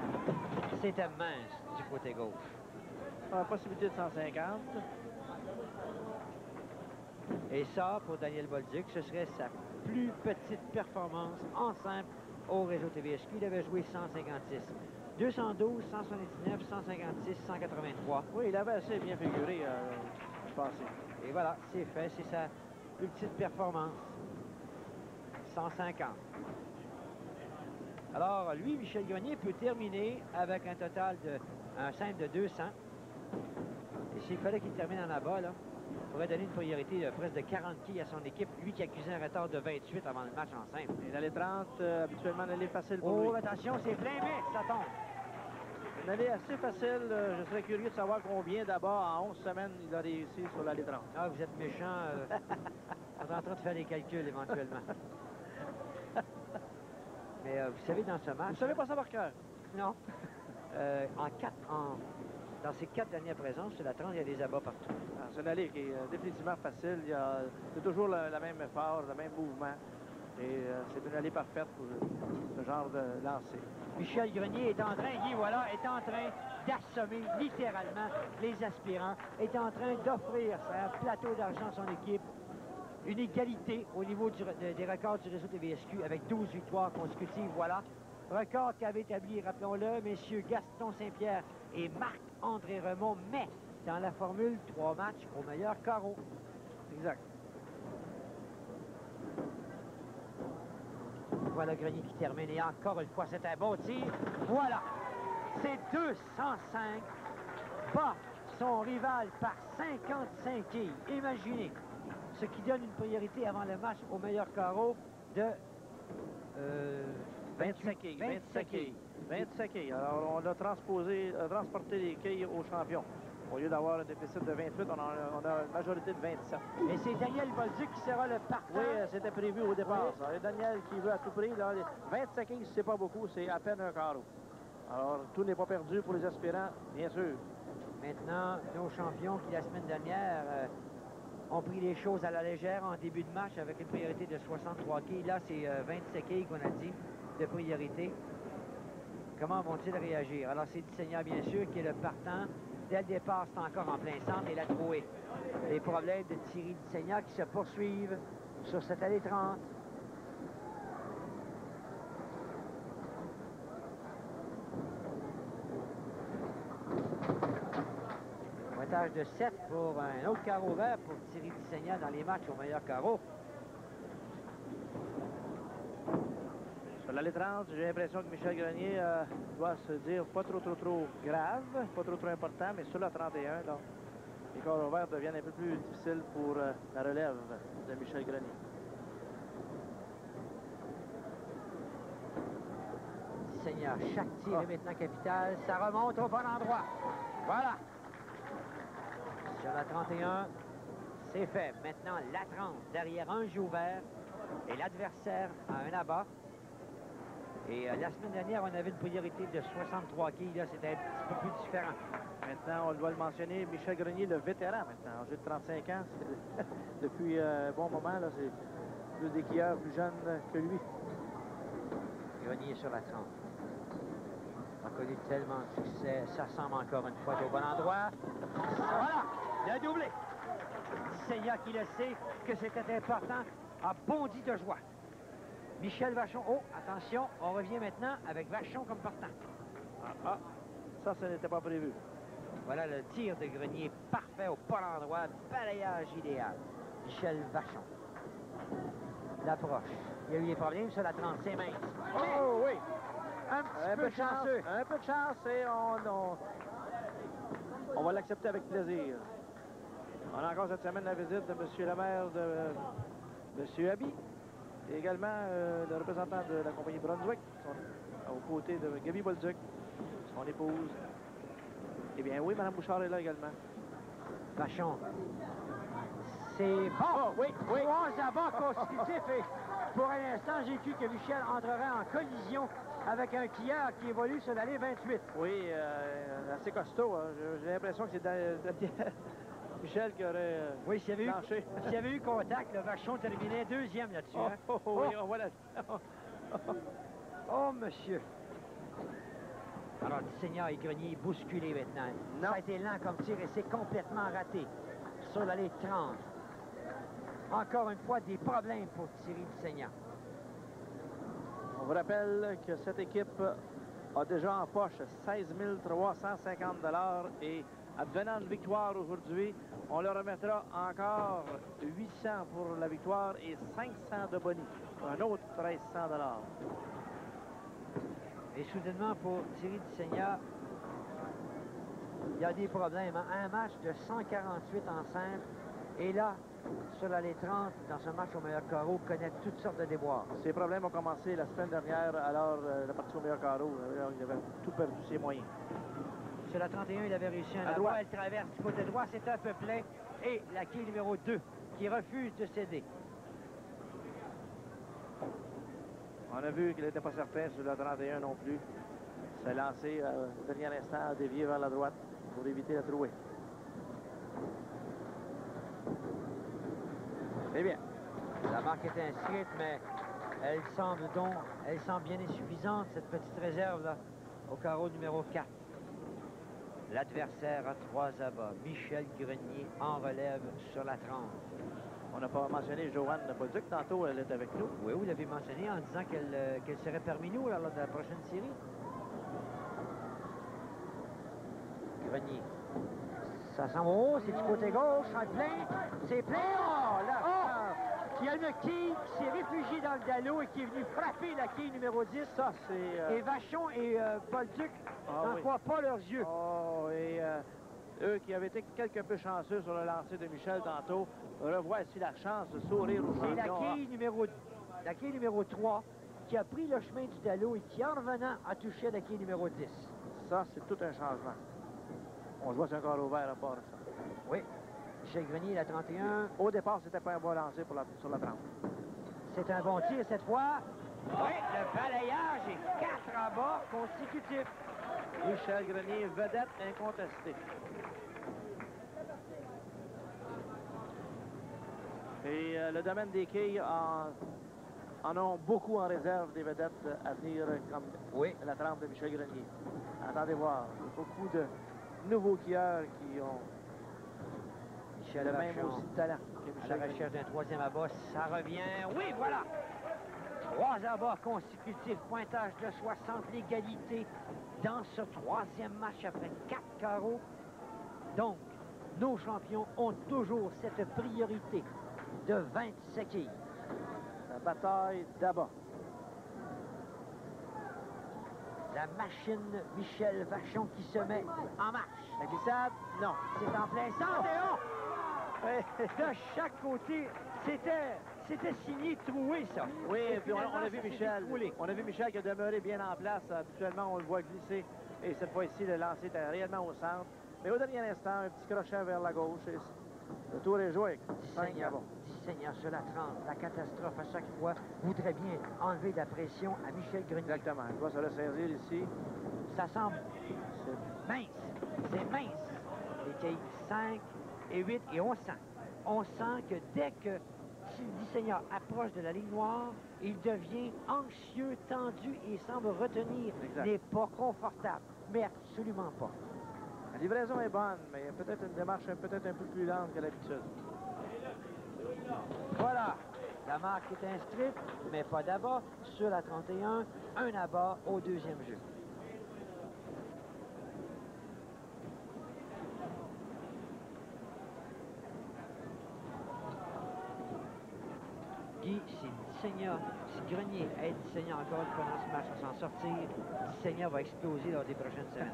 C'était mince du côté gauche. Possibilité de 150. Et ça, pour Daniel Bolduc, ce serait sa plus petite performance en simple au réseau TVSQ. Il avait joué 156. 212, 179, 156, 183. Oui, il avait assez bien figuré, je pensais. Et voilà, c'est fait. C'est sa plus petite performance. 150. Alors, lui, Michel Grenier peut terminer avec un total de un simple de 200. Et s'il fallait qu'il termine en abat, là, il pourrait donner une priorité de presque de 40 quilles à son équipe. Lui qui accusait un retard de 28 avant le match en simple. Et dans les 30, habituellement, une allée facile pour lui. Oh, attention, c'est plein vite, ça tombe. Une allée assez facile. Je serais curieux de savoir combien d'abord en 11 semaines il a réussi sur l'allée 30. Ah, vous êtes méchant. On est en train de faire des calculs éventuellement. Mais vous savez, dans ce match... Vous ne savez pas ça par cœur? Non. Dans ces 4 dernières présences, sur la 30, il y a des abats partout. C'est une allée qui est définitivement facile. C'est toujours le même effort, le même mouvement. Et c'est une allée parfaite pour ce genre de lancer. Michel Grenier est en train, est en train d'assommer littéralement les aspirants, est en train d'offrir un plateau d'argent à son équipe. Une égalité au niveau des records du réseau TVSQ avec 12 victoires consécutives, voilà. Record qu'avait établi, rappelons-le, messieurs Gaston Saint-Pierre et Marc-André Remond, mais dans la formule 3 matchs au meilleur carreau. Exact. Voilà Grenier qui termine et encore une fois, c'est un bon tir. Voilà, c'est 205. Bat son rival par 55 quilles. Imaginez, ce qui donne une priorité avant le match au meilleur carreau de 25 quilles. 25 quilles. Alors, on a transporté les quilles aux champions. Au lieu d'avoir un déficit de 28, on a une majorité de 27. Et c'est Daniel Bolduc qui sera le partant. Oui, c'était prévu au départ. Ça. Et Daniel qui veut à tout prix. Là, 25 quilles, c'est pas beaucoup, c'est à peine un carreau. Alors, tout n'est pas perdu pour les aspirants, bien sûr. Maintenant, nos champions qui, la semaine dernière, ont pris les choses à la légère en début de match avec une priorité de 63 quilles. Là, c'est 27 quilles qu'on a dit de priorité. Comment vont-ils réagir? Alors, c'est Dissegna, bien sûr, qui est le partant. Dès le départ, c'est encore en plein centre et la trouée. Les problèmes de Thierry Dissegna qui se poursuivent sur cette allée 30. Pointage de 7 pour un autre carreau vert pour Thierry Dissegna dans les matchs au meilleur carreau. Sur l'allée 30, j'ai l'impression que Michel Grenier doit se dire pas trop grave, pas trop important, mais sur la 31, là, les carreaux verts deviennent un peu plus difficiles pour la relève de Michel Grenier. Dissegna, chaque tir est maintenant capital. Ça remonte au bon endroit. Voilà. Sur la 31, c'est fait. Maintenant, la 30, derrière un jeu ouvert. Et l'adversaire a un abat. Et la semaine dernière, on avait une priorité de 63 quilles. Là, c'était un petit peu plus différent. Maintenant, on doit le mentionner, Michel Grenier, le vétéran maintenant, âgé de 35 ans. Depuis un bon moment, là, c'est deux des skieurs plus jeunes que lui. Grenier sur la 30. A connu tellement de succès. Ça semble encore une fois au bon endroit. Voilà, il a doublé. Seigneur qui le sait que c'était important, a bondi de joie. Michel Vachon. Oh, attention, on revient maintenant avec Vachon comme partant. Ça n'était pas prévu. Voilà le tir de Grenier parfait au bon endroit. Balayage idéal. Michel Vachon. L'approche. Il y a eu des problèmes sur la 30, c'est mince. Oh oui! Un peu chanceux. Un peu de chance et on va l'accepter avec plaisir. On a encore cette semaine la visite de M. le maire de M. Abi et également le représentant de la compagnie Brunswick, aux côtés de Gaby Bolduc, son épouse. Eh bien oui, Mme Bouchard est là également. Vachon. C'est bon. Oh, oui, oui. 3 abats consécutifs et pour un instant, j'ai cru que Michel entrerait en collision avec un skieur qui évolue sur l'allée 28. Oui, assez costaud. Hein. J'ai l'impression que c'est Michel qui aurait Oui, s'il y planché. avait eu contact, le Vachon terminait deuxième là-dessus. Oh, Hein? oh, oh, oui, on voit la... Oh, monsieur. Alors, Seigneur et Grenier bousculé maintenant. Non. Ça a été lent comme tir et c'est complètement raté sur l'allée 30. Encore une fois, des problèmes pour Thierry Seigneur. On vous rappelle que cette équipe a déjà en poche 16 350 $ et advenant une victoire aujourd'hui, on leur remettra encore 800 pour la victoire et 500 de boni. Un autre 1300 $. Et soudainement, pour Thierry Seigneur, il y a des problèmes. Hein? Un match de 148 en simple. Et là, sur l'allée 30, dans ce match au meilleur carreau, connaît toutes sortes de déboires. Ces problèmes ont commencé la semaine dernière, alors la partie au meilleur carreau. Alors, il avait tout perdu ses moyens. Sur la 31, il avait réussi un À abat. droite. Elle traverse du côté droit, c'est un peu plein. Et la quille numéro 2 qui refuse de céder. On a vu qu'il n'était pas certain sur la 31 non plus. s'est lancé au dernier instant à dévier vers la droite pour éviter la trouée. Eh bien. La marque est inscrite, mais elle semble bien insuffisante, cette petite réserve-là, au carreau numéro 4. L'adversaire a 3 abats. Michel Grenier en relève sur la 30. On n'a pas mentionné Joanne Bolduc. Tantôt, elle est avec nous. Oui, vous l'avez mentionné en disant qu'elle serait parmi nous lors de la prochaine série. Grenier. Ça sent haut, c'est du côté gauche, en plein. C'est plein. Oh, là! Oh! Il y a une quille qui s'est réfugiée dans le galop et qui est venue frapper la quille numéro 10. Ça, c'est... Et Vachon et Bolduc n'en croient pas leurs yeux. Oh, et eux qui avaient été quelque peu chanceux sur le lancer de Michel tantôt, revoient ici la chance de sourire aux C'est champions. la quille numéro 3 qui a pris le chemin du galop et qui, en revenant, a touché la quille numéro 10. Ça, c'est tout un changement. On se voit sur un corps ouvert à part ça. Oui. Michel Grenier, la 31. Au départ, c'était pas un bon lancer sur la 30. C'est un bon tir cette fois. Oui, le balayage et 4 en bas consécutifs. Michel Grenier, vedette incontestée. Et le domaine des quilles en ont beaucoup en réserve des vedettes à venir comme la 30 de Michel Grenier. Attendez voir. Beaucoup de nouveaux quilleurs qui ont Michel le même Vachon, aussi de talent que à Michel la recherche d'un 3e abat. Ça revient. Oui, voilà. 3 abats consécutifs. Pointage de 60. L'égalité dans ce 3e match après 4 carreaux. Donc, nos champions ont toujours cette priorité de 27 quilles. La bataille d'abats. La machine Michel Vachon qui se met en marche. La glissade, non. C'est en plein centre et de chaque côté, c'était signé troué, ça. Oui, et puis on finalement, a vu ça s'est Michel. découlé. On a vu Michel qui a demeuré bien en place. Habituellement, on le voit glisser. Et cette fois-ci, le lancer était réellement au centre. Mais au dernier instant, un petit crochet vers la gauche. Et le tour est joué. 5 Seigneur, abats. Seigneur sur la 30. La catastrophe à chaque fois voudrait bien enlever de la pression à Michel Grenier. Exactement. Il doit se ressaisir ici. Ça semble mince. C'est mince. Les cailles 5 et 8 et on sent que dès que Sylvie Seigneur approche de la ligne noire, il devient anxieux, tendu et semble retenir. Exact. N'est pas confortable, mais absolument pas. La livraison est bonne, mais il y a peut-être une démarche peut-être un peu plus lente que l'habitude. Voilà, la marque est inscrite, mais pas d'abat sur la 31, un abat au deuxième jeu. Guy, si Seigneur, si Grenier aide Seigneur encore une fois dans ce match à s'en sortir, Seigneur va exploser lors des prochaines semaines.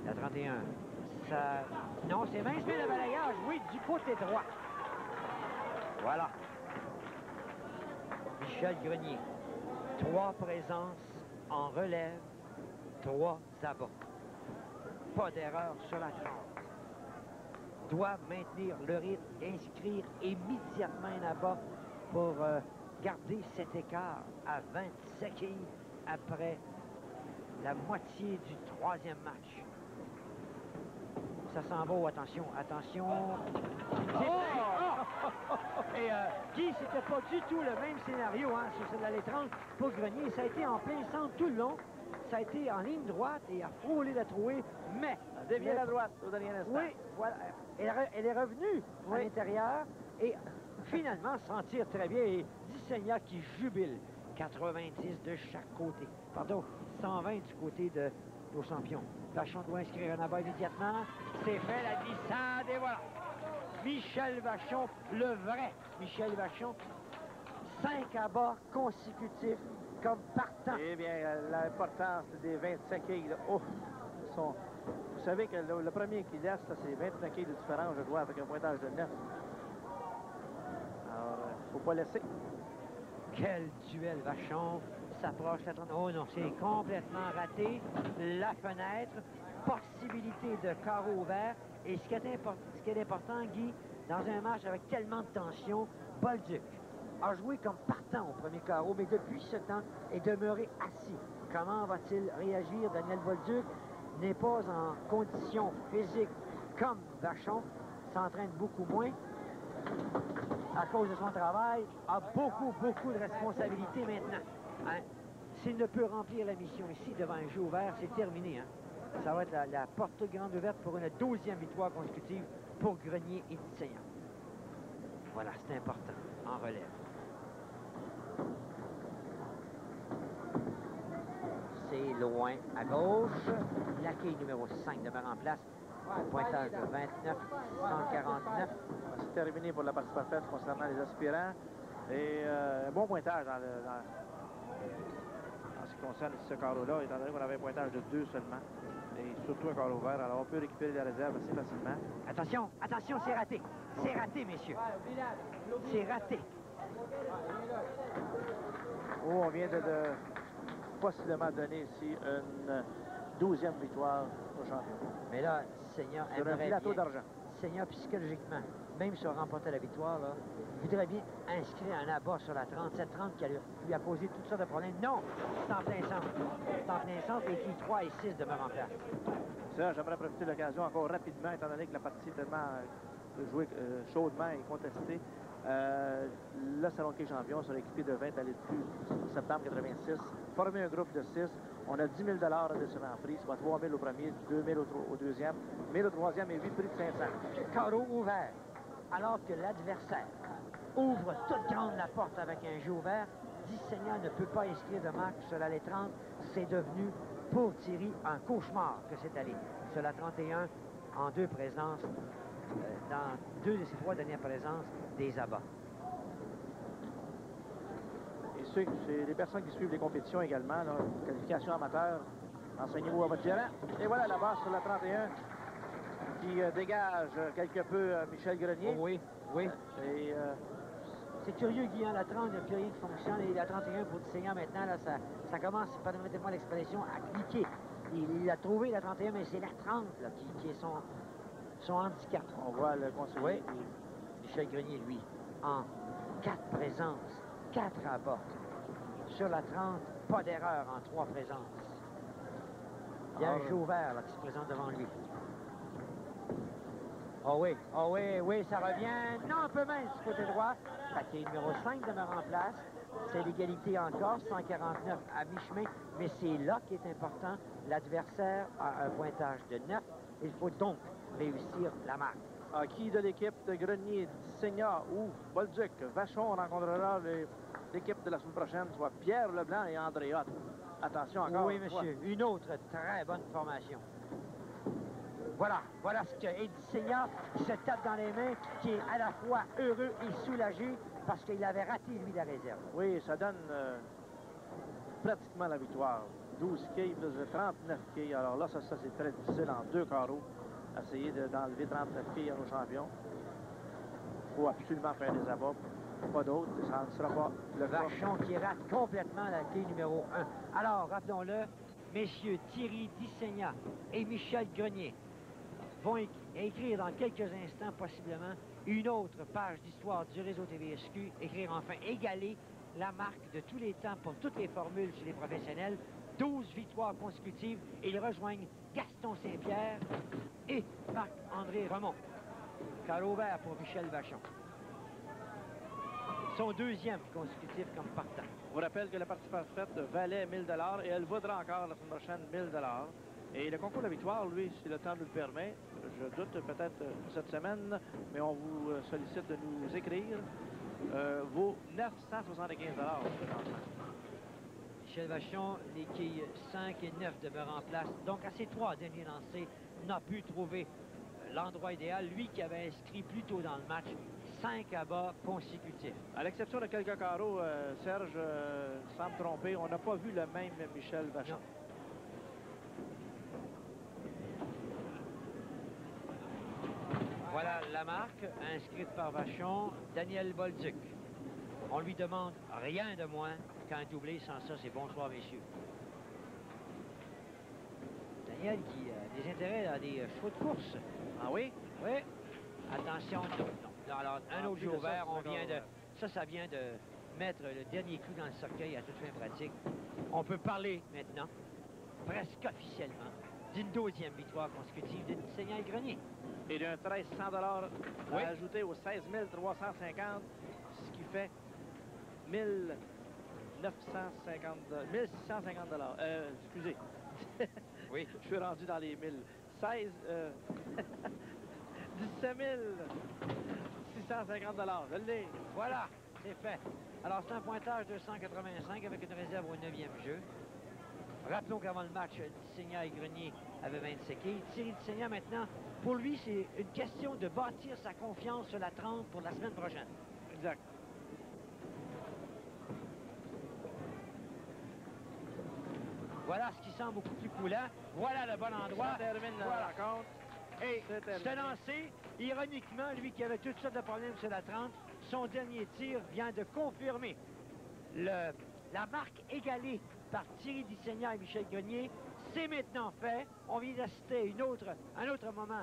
La 31, ça... Non, c'est mince, mais le balayage, oui, du côté droit. Voilà. Michel Grenier, 3 présences en relève, 3 abats. Pas d'erreur sur la 30. Doit maintenir le rythme, inscrire immédiatement un abat pour garder cet écart à 27 quilles après la moitié du 3e match. Ça s'en va, oh, attention, attention. Et Guy, c'était pas du tout le même scénario hein, sur celle de l'allée 30 pour Grenier. Ça a été en plein centre tout le long. Ça a été en ligne droite et a frôlé la trouée, mais... Dévié à droite au dernier instant. Oui, voilà. Elle est revenue à l'intérieur et finalement s'en tire très bien. Et Di Seigneur qui jubile. 90 de chaque côté. Pardon, 120 du côté de nos champions. Vachon doit inscrire un abat immédiatement. C'est fait, la glissade et voilà. Michel Vachon, le vrai Michel Vachon. 5 abats consécutifs comme partant. Eh bien, l'importance des 25 quilles, là, oh, vous savez que le premier qui laisse, c'est 29 quilles de différence, je dois, avec un pointage de 9. Alors, il ne faut pas laisser. Quel duel, Vachon s'approche. Oh non, c'est complètement raté. La fenêtre, possibilité de carreau ouvert. Et ce qui est important, Guy, dans un match avec tellement de tension, Bolduc a joué comme partant au premier carreau, mais depuis ce temps est demeuré assis. Comment va-t-il réagir? Daniel Bolduc n'est pas en condition physique comme Vachon, s'entraîne beaucoup moins à cause de son travail, a beaucoup de responsabilités maintenant. Hein? S'il ne peut remplir la mission ici devant un jeu ouvert, c'est terminé. Hein? Ça va être la porte grande ouverte pour une 12e victoire consécutive pour Grenier et Di Seigneur. Voilà, c'est important, en relève. C'est loin à gauche. La quille numéro 5 demeure en place. Pointage de 29, 149. C'est terminé pour la partie parfaite concernant les aspirants. Et un bon pointage dans ce qui concerne ce carreau-là, étant donné qu'on avait un pointage de 2 seulement. Et surtout un carreau ouvert. Alors on peut récupérer la réserve assez facilement. Attention, attention, c'est raté. C'est raté, messieurs. C'est raté. Oh, on vient de possiblement donner ici une 12e victoire au champion. Mais là, Seigneur sur un plateau d'argent. Seigneur, psychologiquement, même si on remportait la victoire, là, il voudrait bien inscrire un abat sur la 30. Cette 30 qui lui a posé toutes sortes de problèmes. Non, c'est en plein centre. C'est en plein centre et qui 3 et 6 demeurent en place. Ça, j'aimerais profiter de l'occasion encore rapidement, étant donné que la partie est tellement jouée chaudement et contestée. Le Salon de quai champion sera équipé de 20 allées de plus septembre 86. Former un groupe de 6. On a 10 000 additionnels en prix, soit 3 000 au premier, 2 000 au deuxième, 1 000 au troisième et 8 prix de 500. Carreau ouvert. Alors que l'adversaire ouvre toute grande la porte avec un jeu ouvert, Di Seigneur ne peut pas inscrire de marque sur l'allée 30. C'est devenu pour Thierry un cauchemar que c'est allé. Sur la 31, en 2 présences, dans 2 de ses 3 dernières présences, des abats. Et c'est les personnes qui suivent les compétitions également, là, qualification amateur, enseignez-vous à votre gérant. Et voilà la base sur la 31 qui dégage quelque peu Michel Grenier. Oh oui, oui. Et, c'est curieux, Guy, hein, la 30, il n'y a plus rien qui fonctionne. Et la 31 pour Di Seigneur maintenant, là, ça commence, permettez-moi l'expression, à cliquer. Il a trouvé la 31, mais c'est la 30 là, qui est son handicap. On voit le conseiller. Oui. Michel Grenier, lui, en 4 présences, 4 à bas. Sur la 30, pas d'erreur en 3 présences. Il y a un jeu ouvert là, qui se présente devant lui. Oh oui, ça revient. Non, un peu mince du côté droit. Paquet numéro 5 demeure en place. C'est l'égalité encore, 149 à mi-chemin. Mais c'est là qui est important. L'adversaire a un pointage de 9. Il faut donc réussir la marque. Qui de l'équipe de Grenier, Seigneur ou Bolduc, Vachon rencontrera l'équipe de la semaine prochaine, soit Pierre Leblanc et André Hott. Attention encore. Oui, monsieur. Une autre très bonne formation. Voilà ce que Eddie Seigneur se tape dans les mains, qui est à la fois heureux et soulagé parce qu'il avait raté, lui, la réserve. Oui, ça donne pratiquement la victoire. 12 quais, il faisait 39 quais. Alors là, ça c'est très difficile en 2 carreaux. Essayer d'enlever 39 quais à nos champions. Il faut absolument faire des abats. Pas d'autres. Ça ne sera pas le cas. Vachon qui rate complètement la quai numéro 1. Alors, rappelons-le, messieurs Thierry Dissegna et Michel Grenier vont écrire dans quelques instants, possiblement, une autre page d'histoire du réseau TVSQ, écrire enfin égaler la marque de tous les temps pour toutes les formules chez les professionnels, 12 victoires consécutives, et ils rejoignent Gaston Saint-Pierre et Marc-André Remond. Carreau vert pour Michel Vachon. Son 2e consécutif comme partant. Je vous rappelle que la partie parfaite valait 1000 $ et elle vaudra encore la semaine prochaine 1000 $. Et le concours de la victoire, lui, si le temps nous le permet, je doute peut-être cette semaine, mais on vous sollicite de nous écrire, vaut 975 $. Michel Vachon, les quilles 5 et 9 demeurent en place. Donc, à ses 3 derniers lancers, n'a pu trouver l'endroit idéal. Lui qui avait inscrit plus tôt dans le match 5 abats consécutifs. À l'exception de quelques carreaux, Serge, sans me tromper, on n'a pas vu le même Michel Vachon. Non. Voilà la marque inscrite par Vachon, Daniel Bolduc. On lui demande rien de moins qu'un doublé. Sans ça, c'est bonsoir, messieurs. Daniel qui a des intérêts à des chevaux de course. Ah oui? Oui. Attention, non. Alors, un autre jeu ouvert, ça vient de mettre le dernier clou dans le cercueil à toute fin pratique. On peut parler maintenant, presque officiellement, d'une 12e victoire consécutive de Seigneur Grenier. Et d'un 1300 $ Oui. à ajouter aux 16 350, ce qui fait 1650 $. Excusez. Oui. Je suis rendu dans les 1000. 17 650 $. Je l'ai. Voilà, c'est fait. Alors, c'est un pointage de 185 avec une réserve au 9e jeu. Rappelons qu'avant le match, Dissegna et Grenier avaient 27 quilles. Thierry Dissegna, maintenant, pour lui, c'est une question de bâtir sa confiance sur la 30 pour la semaine prochaine. Exact. Voilà ce qui semble beaucoup plus coulant. Voilà le bon endroit. Ça termine la rencontre. Et C'est terminé. ce lancé, ironiquement, lui qui avait toutes sortes de problèmes sur la 30, son dernier tir vient de confirmer la marque égalée par Thierry Dissegna et Michel Grenier. C'est maintenant fait. On vient d'assister à un autre moment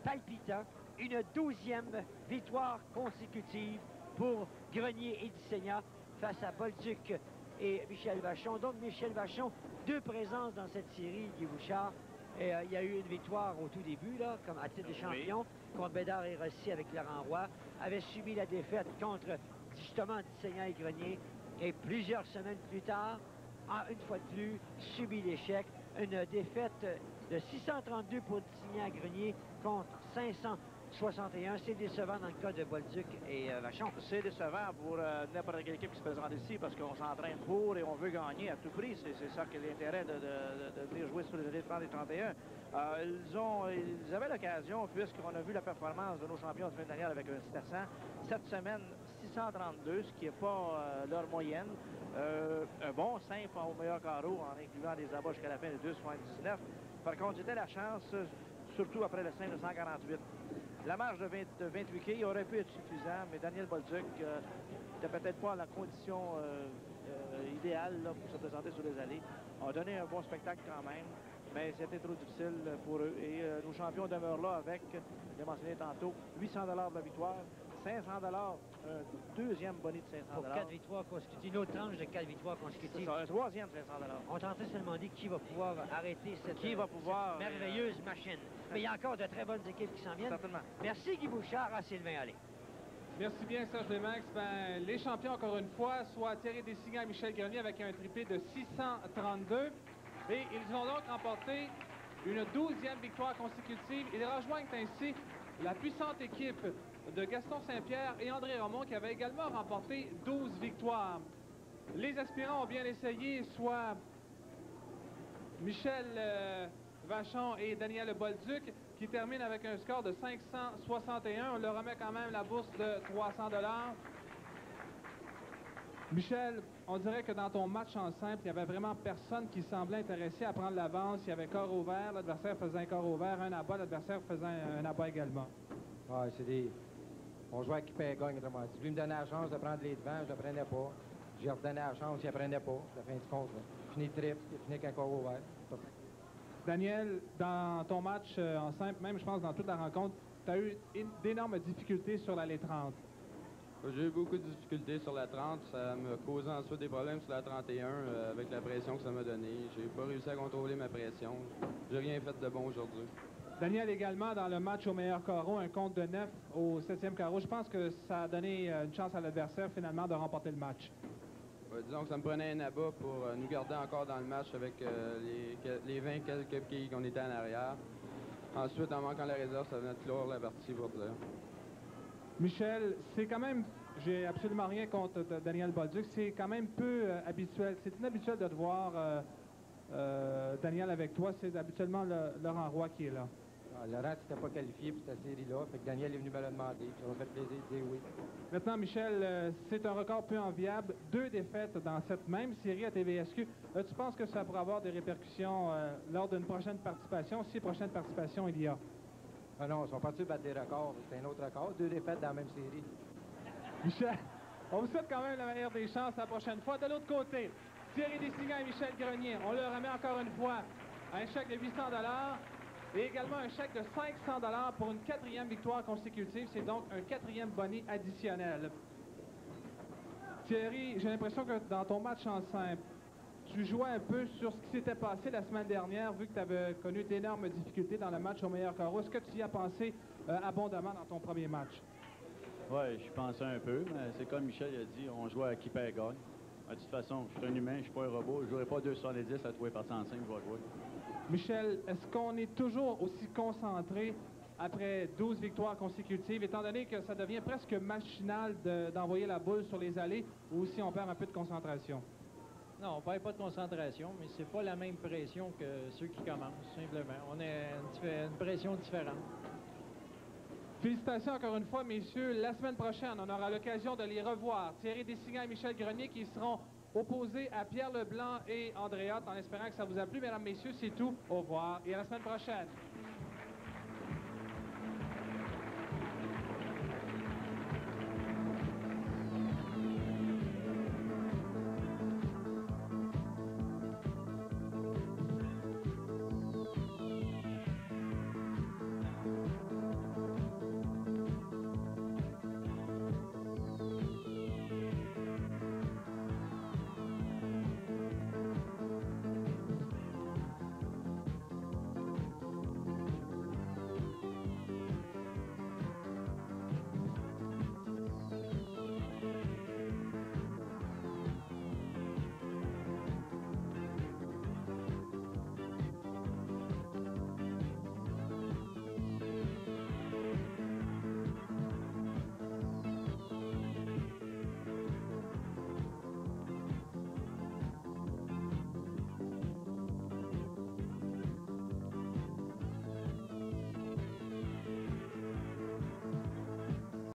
palpitant. Une 12e victoire consécutive pour Grenier et Dissegna face à Bolduc et Michel Vachon. Donc, Michel Vachon, 2 présences dans cette série, Guy Bouchard. Et il y a eu une victoire au tout début, là, comme à titre de champion, contre Bédard et Rossi avec Laurent Roy. Avait subi la défaite contre, justement, Dissegna et Grenier. Et plusieurs semaines plus tard, une fois de plus, subit l'échec. Une défaite de 632 pour Dissegna et Grenier contre 561. C'est décevant dans le cas de Bolduc et Vachon. C'est décevant pour n'importe quelle équipe qui se présente ici parce qu'on s'entraîne pour et on veut gagner à tout prix. C'est ça qui est l'intérêt de venir jouer sur les années 30 et 31. Ils avaient l'occasion, puisqu'on a vu la performance de nos champions de semaine dernière avec un 700. Cette semaine, 632, ce qui n'est pas leur moyenne. Un bon simple au meilleur carreau en incluant des abats jusqu'à la fin de 2,79. Par contre, j'étais la chance, surtout après le simple de 148. La marge de 28 quilles aurait pu être suffisant, mais Daniel Bolduc n'était peut-être pas à la condition idéale là, pour se présenter sur les allées. A donné un bon spectacle quand même. mais c'était trop difficile pour eux. Et nos champions demeurent là avec, je l'ai mentionné tantôt, 800 $ de la victoire, 500 $, un deuxième bonnet de 500 $. Pour 4 victoires consécutives, une autre tranche de 4 victoires C'est consécutives. ça, un troisième 500 $. On tentait seulement dit qui va pouvoir arrêter cette, Qui va pouvoir, cette merveilleuse machine. Mais il y a encore de très bonnes équipes qui s'en viennent. Certainement. Merci Guy Bouchard, à Sylvain Allais. Merci bien, Serge Lemax. Ben, les champions, encore une fois, soit Thierry Designan et Michel Grenier avec un triplé de 632. Et ils ont donc remporté une 12e victoire consécutive. Ils rejoignent ainsi la puissante équipe de Gaston Saint-Pierre et André Romont qui avaient également remporté 12 victoires. Les aspirants ont bien essayé, soit Michel Vachon et Daniel Bolduc, qui terminent avec un score de 561. On leur remet quand même la bourse de 300 $. Michel, on dirait que dans ton match en simple, il n'y avait vraiment personne qui semblait intéressé à prendre l'avance. Il y avait corps ouvert, l'adversaire faisait un corps ouvert, un abat, l'adversaire faisait un abat également. Ouais, c'est des... On jouait à qui paie gagne, autrement dit. Lui me donnait la chance de prendre les devants, je ne prenais pas. Je lui redonnais la chance, il ne prenait pas. À la fin du compte, il finit triple, il finit avec un corps ouvert. Daniel, dans ton match en simple, même je pense dans toute la rencontre, tu as eu d'énormes difficultés sur l'allée 30. J'ai eu beaucoup de difficultés sur la 30. Ça m'a causé ensuite des problèmes sur la 31 avec la pression que ça m'a donnée. J'ai pas réussi à contrôler ma pression. J'ai rien fait de bon aujourd'hui. Daniel également dans le match au meilleur carreau, un compte de 9 au 7e carreau. Je pense que ça a donné une chance à l'adversaire finalement de remporter le match. Disons que ça me prenait un abat pour nous garder encore dans le match avec les 20 quelques quilles qu'on était en arrière. Ensuite, en manquant la réserve, ça venait de clore la partie pour dire. Michel, c'est quand même, j'ai absolument rien contre Daniel Bolduc, c'est quand même peu habituel. C'est inhabituel de te voir, Daniel, avec toi. C'est habituellement Laurent Roy qui est là. Ah, Laurent, tu n'étais pas qualifié pour cette série-là. Fait que Daniel est venu me le demander. Ça m'a fait plaisir de dire oui. Maintenant, Michel, c'est un record peu enviable. 2 défaites dans cette même série à TVSQ. Tu penses que ça pourrait avoir des répercussions lors d'une prochaine participation, si prochaine participation il y a? Ah non, ils sont partis battre des records. C'est un autre record. 2 défaites dans la même série. Michel, on vous souhaite quand même la meilleure des chances la prochaine fois. De l'autre côté, Thierry Designan et Michel Grenier, on leur remet encore une fois un chèque de 800 $ et également un chèque de 500 $ pour une 4e victoire consécutive. C'est donc un 4e bonnet additionnel. Thierry, j'ai l'impression que dans ton match en simple, tu jouais un peu sur ce qui s'était passé la semaine dernière, vu que tu avais connu d'énormes difficultés dans le match au meilleur carreau. Est-ce que tu y as pensé abondamment dans ton premier match? Oui, je pensais un peu, mais c'est comme Michel a dit, on joue à qui perd gagne. De toute façon, je suis un humain, je suis pas un robot. Je ne jouerai pas 270 à tous les parties en 5, je vais jouer. Michel, est-ce qu'on est toujours aussi concentré après 12 victoires consécutives, étant donné que ça devient presque machinal d'envoyer la boule sur les allées, ou si on perd un peu de concentration? Non, on ne perd pas de concentration, mais c'est pas la même pression que ceux qui commencent, simplement. On a une pression différente. Félicitations encore une fois, messieurs. La semaine prochaine, on aura l'occasion de les revoir. Thierry Designan et Michel Grenier qui seront opposés à Pierre Leblanc et André Hott, en espérant que ça vous a plu. Mesdames, messieurs, c'est tout. Au revoir et à la semaine prochaine.